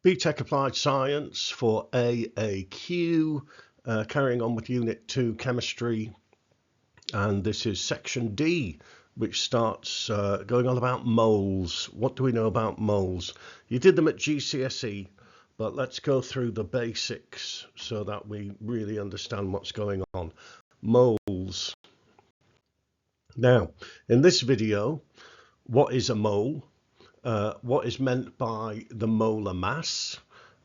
BTEC Applied Science for AAQ, carrying on with Unit 2 Chemistry, and this is Section D, which starts going on about moles. What do we know about moles? You did them at GCSE, but let's go through the basics so that we really understand what's going on. Moles. Now, in this video, what is a mole? What is meant by the molar mass,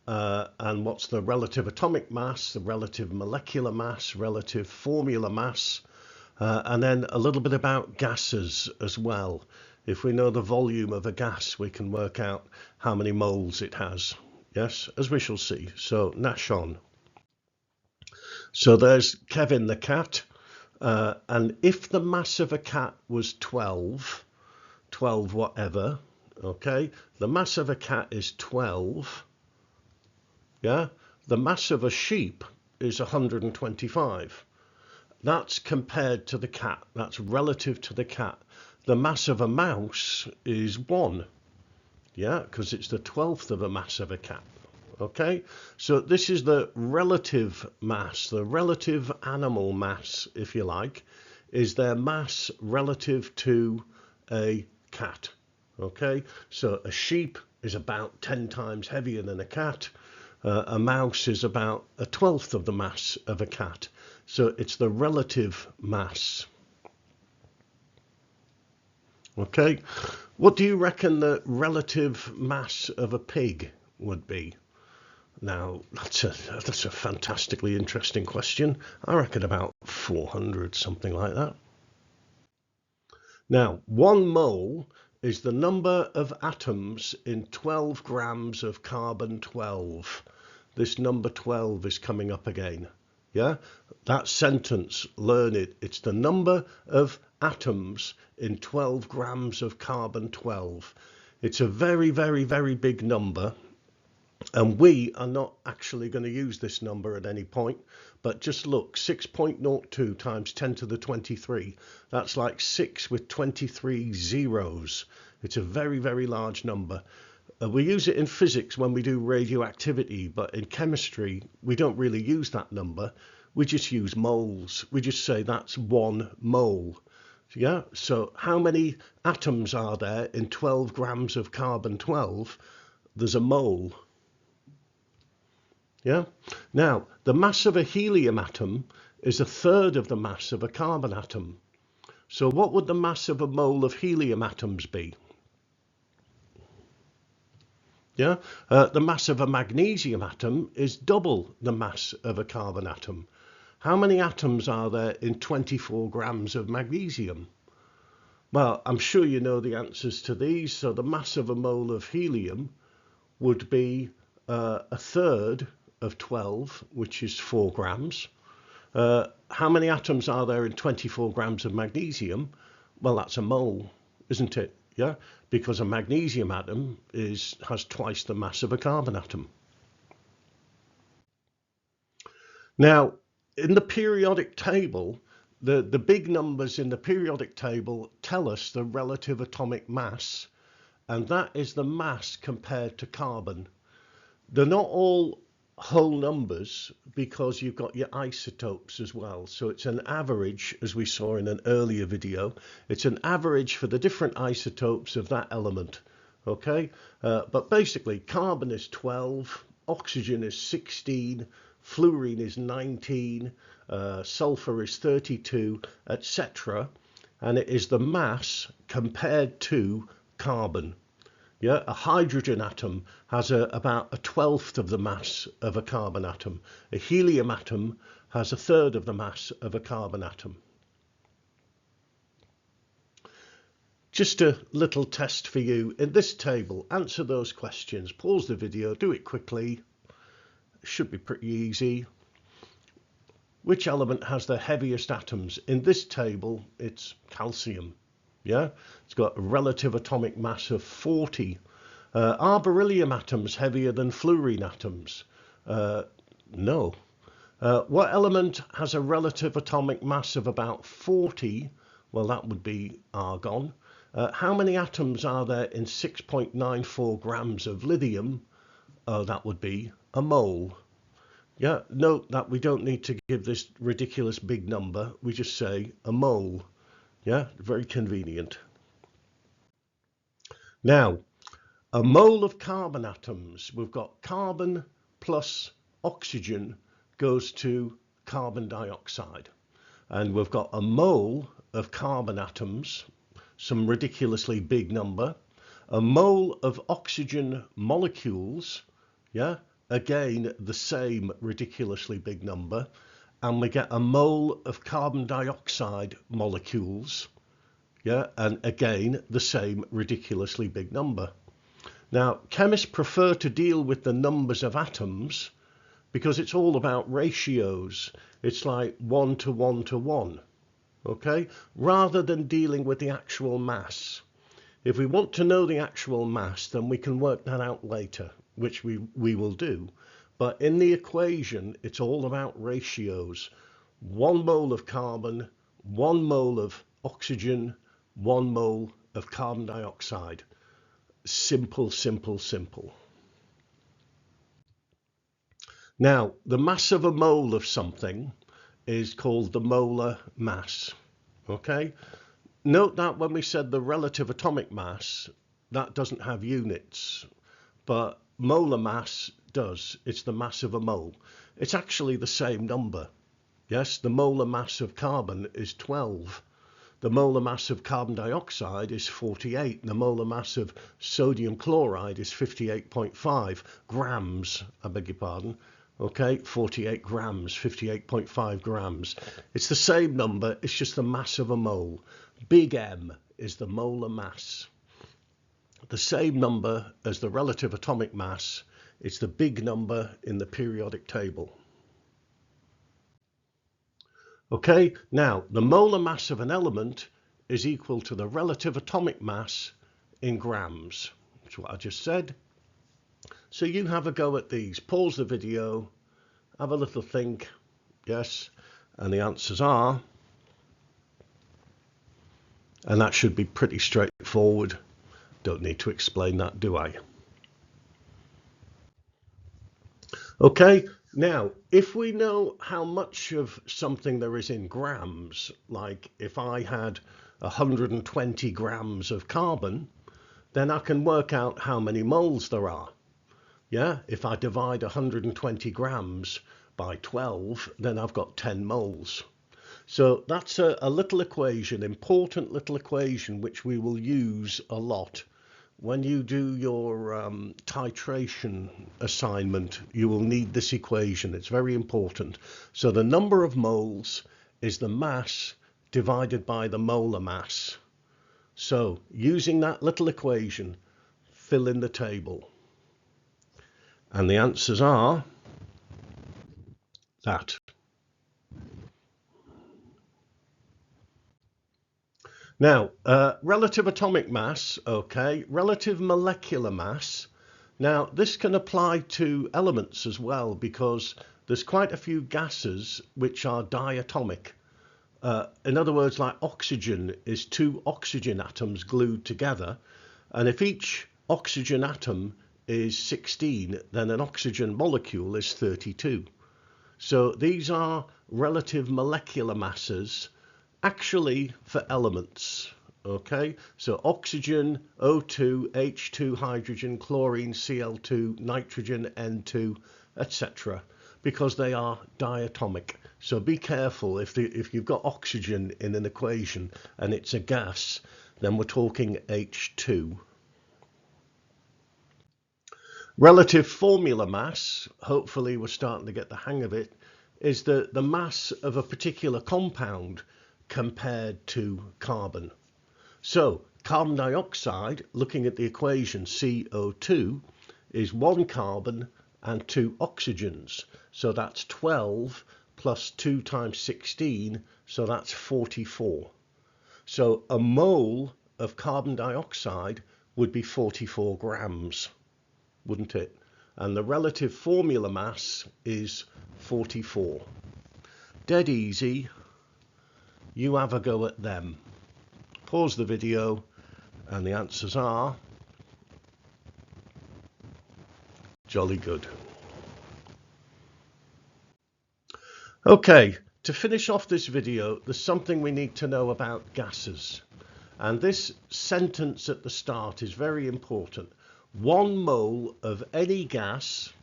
and what's the relative atomic mass, the relative molecular mass, relative formula mass, and then a little bit about gases as well. If we know the volume of a gas, we can work out how many moles it has. Yes, as we shall see. So Nash on. So there's Kevin the cat, and if the mass of a cat was 12 whatever, okay, the mass of a cat is 12, yeah, the mass of a sheep is 125. That's compared to the cat, that's relative to the cat. The mass of a mouse is 1, yeah, because it's the 12th of a mass of a cat. Okay, so this is the relative mass, the relative animal mass, if you like, is their mass relative to a cat. Okay, so a sheep is about 10 times heavier than a cat. A mouse is about a 12th of the mass of a cat. So it's the relative mass. Okay, what do you reckon the relative mass of a pig would be? Now, that's a fantastically interesting question. I reckon about 400, something like that. Now, 1 mole is the number of atoms in 12 grams of carbon-12. This number 12 is coming up again. Yeah, that sentence, learn it. It's the number of atoms in 12 grams of carbon-12. It's a very, very, very big number. And we are not actually going to use this number at any point, but just look, 6.02 times 10 to the 23. That's like 6 with 23 zeros. It's a very, very large number. We use it in physics when we do radioactivity, but in chemistry, we don't really use that number. We just use moles. We just say that's 1 mole. Yeah, so how many atoms are there in 12 grams of carbon-12? There's a mole. Yeah. Now, the mass of a helium atom is 1/3 of the mass of a carbon atom. So what would the mass of a mole of helium atoms be? Yeah. The mass of a magnesium atom is double the mass of a carbon atom. How many atoms are there in 24 grams of magnesium? Well, I'm sure you know the answers to these. So the mass of a mole of helium would be 1/3 of 12, which is 4 grams. How many atoms are there in 24 grams of magnesium? Well, that's a mole, isn't it? Yeah, because a magnesium atom has twice the mass of a carbon atom. Now, in the periodic table, the big numbers in the periodic table tell us the relative atomic mass, and that is the mass compared to carbon. They're not all whole numbers because you've got your isotopes as well. So it's an average, as we saw in an earlier video. It's an average for the different isotopes of that element. Okay, but basically carbon is 12, oxygen is 16, fluorine is 19, sulfur is 32, etc. And it is the mass compared to carbon. Yeah, a hydrogen atom has about 1/12 of the mass of a carbon atom. A helium atom has 1/3 of the mass of a carbon atom. Just a little test for you. In this table, answer those questions. Pause the video, do it quickly. It should be pretty easy. Which element has the heaviest atoms? In this table, it's calcium. Yeah, it's got a relative atomic mass of 40. Are beryllium atoms heavier than fluorine atoms? No. What element has a relative atomic mass of about 40? Well, that would be argon. How many atoms are there in 6.94 grams of lithium? Oh, that would be a mole. Yeah, note that we don't need to give this ridiculous big number. We just say a mole. Yeah, very convenient. Now, a mole of carbon atoms. We've got carbon plus oxygen goes to carbon dioxide. And we've got a mole of carbon atoms, some ridiculously big number. A mole of oxygen molecules, yeah, again, the same ridiculously big number. And we get a mole of carbon dioxide molecules, yeah, and again, the same ridiculously big number. Now, chemists prefer to deal with the numbers of atoms because it's all about ratios. It's like 1 to 1 to 1, okay, rather than dealing with the actual mass. If we want to know the actual mass, then we can work that out later, which we will do. But in the equation, it's all about ratios. 1 mole of carbon, 1 mole of oxygen, 1 mole of carbon dioxide. Simple, simple, simple. Now, the mass of a mole of something is called the molar mass, okay? Note that when we said the relative atomic mass, that doesn't have units, but molar mass does. It's the mass of a mole. It's actually the same number. Yes, the molar mass of carbon is 12. The molar mass of carbon dioxide is 48. The molar mass of sodium chloride is 58.5 grams, I beg your pardon. Okay, 48 grams, 58.5 grams. It's the same number, it's just the mass of a mole. Big M is the molar mass. The same number as the relative atomic mass. It's the big number in the periodic table. Okay, now the molar mass of an element is equal to the relative atomic mass in grams, which is what I just said. So you have a go at these. Pause the video, have a little think, yes, and the answers are, and that should be pretty straightforward. Don't need to explain that, do I? Okay, now, if we know how much of something there is in grams, like if I had 120 grams of carbon, then I can work out how many moles there are. Yeah, if I divide 120 grams by 12, then I've got 10 moles. So that's a little equation, important little equation, which we will use a lot. When you do your titration assignment, you will need this equation. It's very important. So the number of moles is the mass divided by the molar mass. So using that little equation, fill in the table. And the answers are that. Now, relative atomic mass, okay, relative molecular mass. Now, this can apply to elements as well because there's quite a few gases which are diatomic. In other words, like oxygen is 2 oxygen atoms glued together, and if each oxygen atom is 16, then an oxygen molecule is 32. So these are relative molecular masses actually for elements. Okay, so oxygen, O2, H2, hydrogen, chlorine, Cl2, nitrogen, N2, etc. because they are diatomic. So be careful if you've got oxygen in an equation and it's a gas, then we're talking H2. Relative formula mass, hopefully we're starting to get the hang of it, is the mass of a particular compound compared to carbon. So carbon dioxide, looking at the equation CO2, is 1 carbon and 2 oxygens. So that's 12 plus 2 times 16, so that's 44. So a mole of carbon dioxide would be 44 grams, wouldn't it? And the relative formula mass is 44. Dead easy. You have a go at them. Pause the video and the answers are Jolly good. Okay, to finish off this video, there's something we need to know about gases. And this sentence at the start is very important. 1 mole of any gas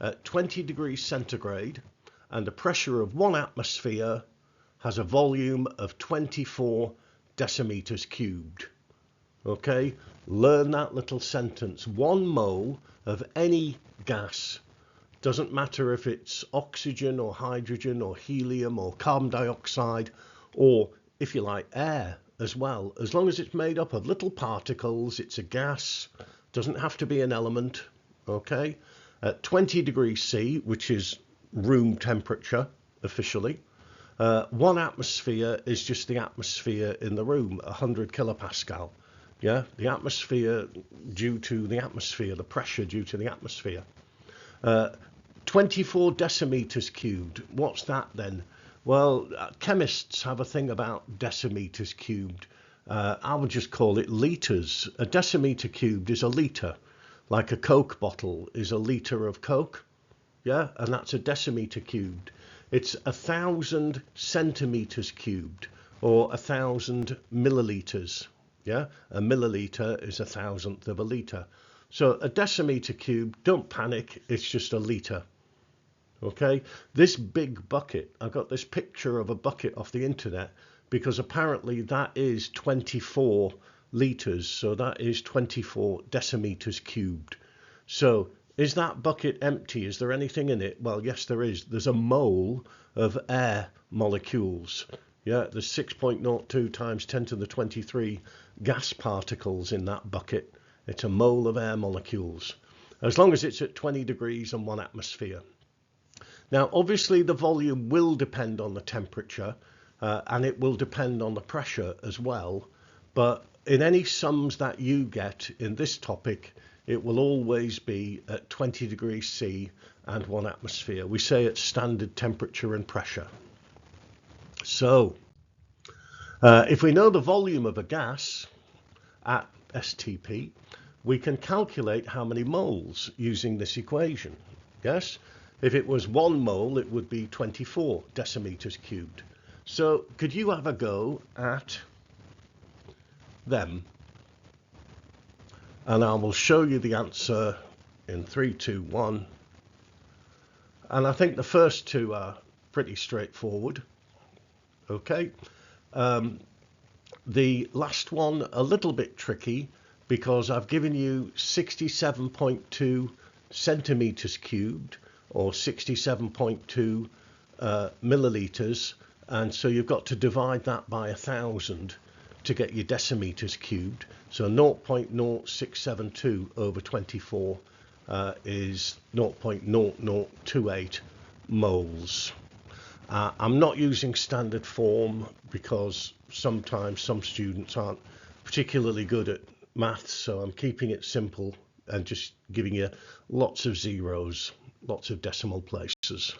at 20 degrees centigrade and a pressure of 1 atmosphere has a volume of 24 decimeters cubed. Okay, learn that little sentence. 1 mole of any gas. Doesn't matter if it's oxygen or hydrogen or helium or carbon dioxide, or if you like air as well. As long as it's made up of little particles, it's a gas. Doesn't have to be an element. Okay, at 20 degrees C, which is room temperature officially, 1 atmosphere is just the atmosphere in the room, 100 kilopascal. Yeah, the atmosphere due to the atmosphere, the pressure due to the atmosphere. 24 decimeters cubed. What's that then? Well, chemists have a thing about decimeters cubed. I would just call it litres. A decimeter cubed is a litre, like a Coke bottle is a litre of Coke. Yeah, and that's a decimeter cubed. It's 1,000 centimeters cubed, or 1,000 milliliters. Yeah, a milliliter is 1,000th of a litre. So a decimeter cube, don't panic, it's just a litre. Okay, this big bucket, I got this picture of a bucket off the internet because apparently that is 24 litres, so that is 24 decimeters cubed. So is that bucket empty? Is there anything in it? Well, yes, there is. There's a mole of air molecules. Yeah, there's 6.02 times 10 to the 23 gas particles in that bucket. It's a mole of air molecules, as long as it's at 20 degrees and 1 atmosphere. Now, obviously, the volume will depend on the temperature and it will depend on the pressure as well. But in any sums that you get in this topic, it will always be at 20 degrees C and 1 atmosphere. We say it's standard temperature and pressure. So if we know the volume of a gas at STP, we can calculate how many moles using this equation. Yes? If it was 1 mole, it would be 24 decimeters cubed. So could you have a go at them? And I will show you the answer in 3, 2, 1. And I think the first two are pretty straightforward. Okay. The last one, a little bit tricky, because I've given you 67.2 centimeters cubed, or 67.2 milliliters, and so you've got to divide that by 1,000 to get your decimeters cubed. So 0.0672 over 24 is 0.0028 moles. I'm not using standard form because sometimes some students aren't particularly good at maths, so I'm keeping it simple and just giving you lots of zeros, lots of decimal places.